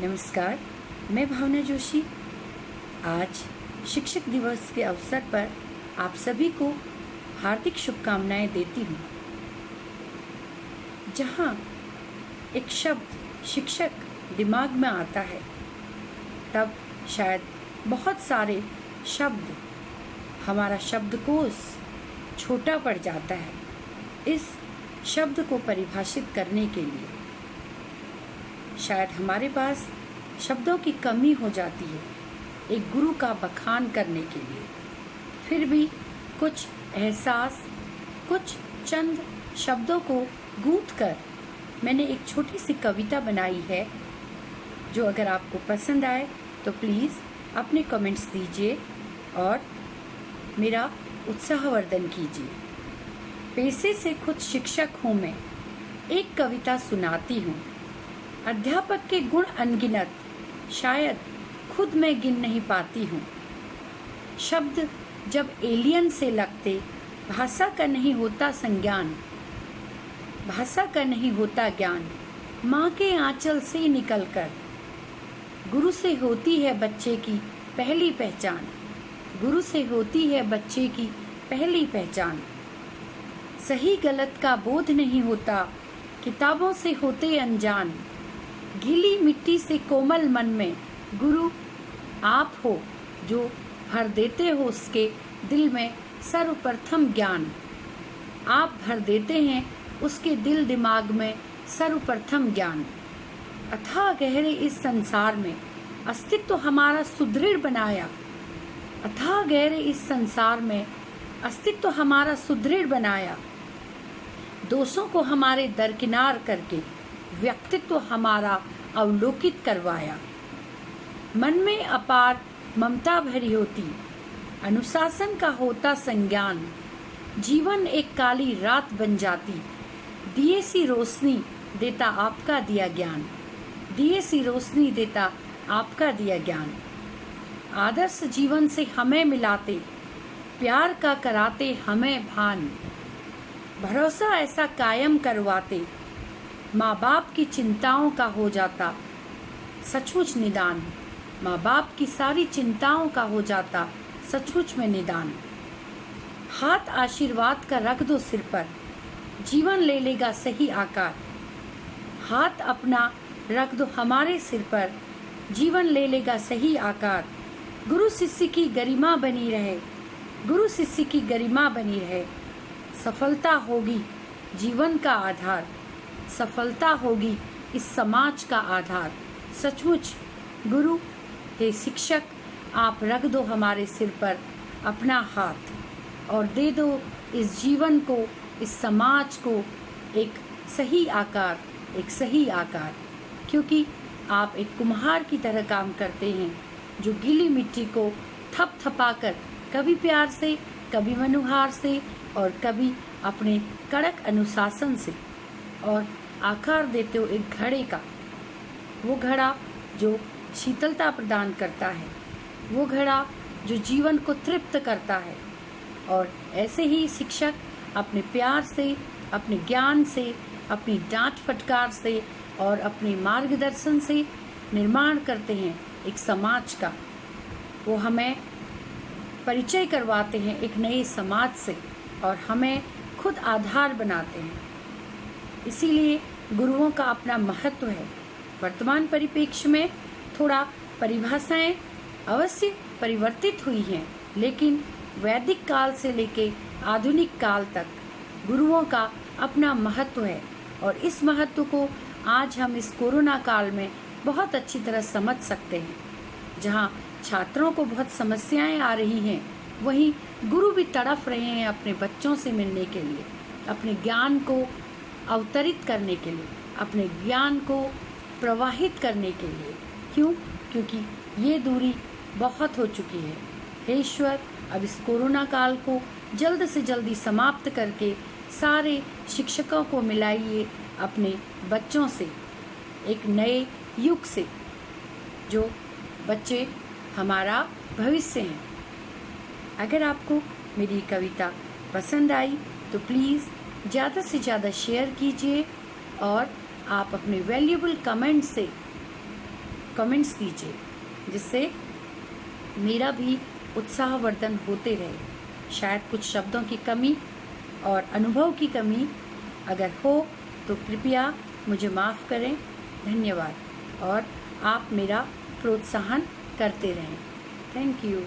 नमस्कार, मैं भावना जोशी। आज शिक्षक दिवस के अवसर पर आप सभी को हार्दिक शुभकामनाएं देती हूँ। जहाँ एक शब्द शिक्षक दिमाग में आता है, तब शायद बहुत सारे शब्द, हमारा शब्दकोश छोटा पड़ जाता है। इस शब्द को परिभाषित करने के लिए शायद हमारे पास शब्दों की कमी हो जाती है एक गुरु का बखान करने के लिए। फिर भी कुछ एहसास, कुछ चंद शब्दों को गूंथ कर मैंने एक छोटी सी कविता बनाई है, जो अगर आपको पसंद आए तो प्लीज़ अपने कमेंट्स दीजिए और मेरा उत्साहवर्धन कीजिए। पेशे से खुद शिक्षक हूँ मैं, एक कविता सुनाती हूँ। अध्यापक के गुण अनगिनत, शायद खुद मैं गिन नहीं पाती हूँ। शब्द जब एलियन से लगते, भाषा का नहीं होता संज्ञान, भाषा का नहीं होता ज्ञान। माँ के आंचल से निकलकर गुरु से होती है बच्चे की पहली पहचान, गुरु से होती है बच्चे की पहली पहचान। सही गलत का बोध नहीं होता, किताबों से होते अनजान। गीली मिट्टी से कोमल मन में गुरु आप हो, जो भर देते हो उसके दिल में सर्वप्रथम ज्ञान। आप भर देते हैं उसके दिल दिमाग में सर्वप्रथम ज्ञान। अथाह गहरे इस संसार में अस्तित्व हमारा सुदृढ़ बनाया, अथाह गहरे इस संसार में अस्तित्व हमारा सुदृढ़ बनाया। दोषों को हमारे दरकिनार करके व्यक्तित्व हमारा अवलोकित करवाया। मन में अपार ममता भरी होती, अनुशासन का होता संज्ञान। जीवन एक काली रात बन जाती, दिए सी रोशनी देता आपका दिया ज्ञान, दिए सी रोशनी देता आपका दिया ज्ञान। आदर्श जीवन से हमें मिलाते, प्यार का कराते हमें भान। भरोसा ऐसा कायम करवाते, माँ बाप की चिंताओं का हो जाता सचमुच निदान। माँ बाप की सारी चिंताओं का हो जाता सचमुच में निदान। हाथ आशीर्वाद का रख दो सिर पर, जीवन ले लेगा सही आकार। हाथ अपना रख दो हमारे सिर पर, जीवन ले लेगा सही आकार। गुरु शिष्य की गरिमा बनी रहे, गुरु शिष्य की गरिमा बनी रहे। सफलता होगी जीवन का आधार, सफलता होगी इस समाज का आधार। सचमुच गुरु हे शिक्षक, आप रख दो हमारे सिर पर अपना हाथ और दे दो इस जीवन को, इस समाज को एक सही आकार, एक सही आकार। क्योंकि आप एक कुम्हार की तरह काम करते हैं, जो गीली मिट्टी को थपथपाकर कभी प्यार से, कभी मनुहार से और कभी अपने कड़क अनुशासन से और आकार देते हो एक घड़े का। वो घड़ा जो शीतलता प्रदान करता है, वो घड़ा जो जीवन को तृप्त करता है। और ऐसे ही शिक्षक अपने प्यार से, अपने ज्ञान से, अपनी डांट फटकार से और अपने मार्गदर्शन से निर्माण करते हैं एक समाज का। वो हमें परिचय करवाते हैं एक नए समाज से और हमें खुद आधार बनाते हैं। इसीलिए गुरुओं का अपना महत्व है। वर्तमान परिप्रेक्ष्य में थोड़ा परिभाषाएं अवश्य परिवर्तित हुई हैं, लेकिन वैदिक काल से लेके आधुनिक काल तक गुरुओं का अपना महत्व है। और इस महत्व को आज हम इस कोरोना काल में बहुत अच्छी तरह समझ सकते हैं। जहाँ छात्रों को बहुत समस्याएं आ रही हैं, वहीं गुरु भी तड़प रहे हैं अपने बच्चों से मिलने के लिए, अपने ज्ञान को अवतरित करने के लिए, अपने ज्ञान को प्रवाहित करने के लिए। क्यों? क्योंकि ये दूरी बहुत हो चुकी है। हे ईश्वर, अब इस कोरोना काल को जल्द से जल्दी समाप्त करके सारे शिक्षकों को मिलाइए अपने बच्चों से, एक नए युग से, जो बच्चे हमारा भविष्य हैं। अगर आपको मेरी कविता पसंद आई तो प्लीज़ ज़्यादा से ज़्यादा शेयर कीजिए और आप अपने वैल्यूबल कमेंट से कमेंट्स दीजिए, जिससे मेरा भी उत्साहवर्धन होते रहे। शायद कुछ शब्दों की कमी और अनुभव की कमी अगर हो तो कृपया मुझे माफ़ करें। धन्यवाद, और आप मेरा प्रोत्साहन करते रहें। Thank you.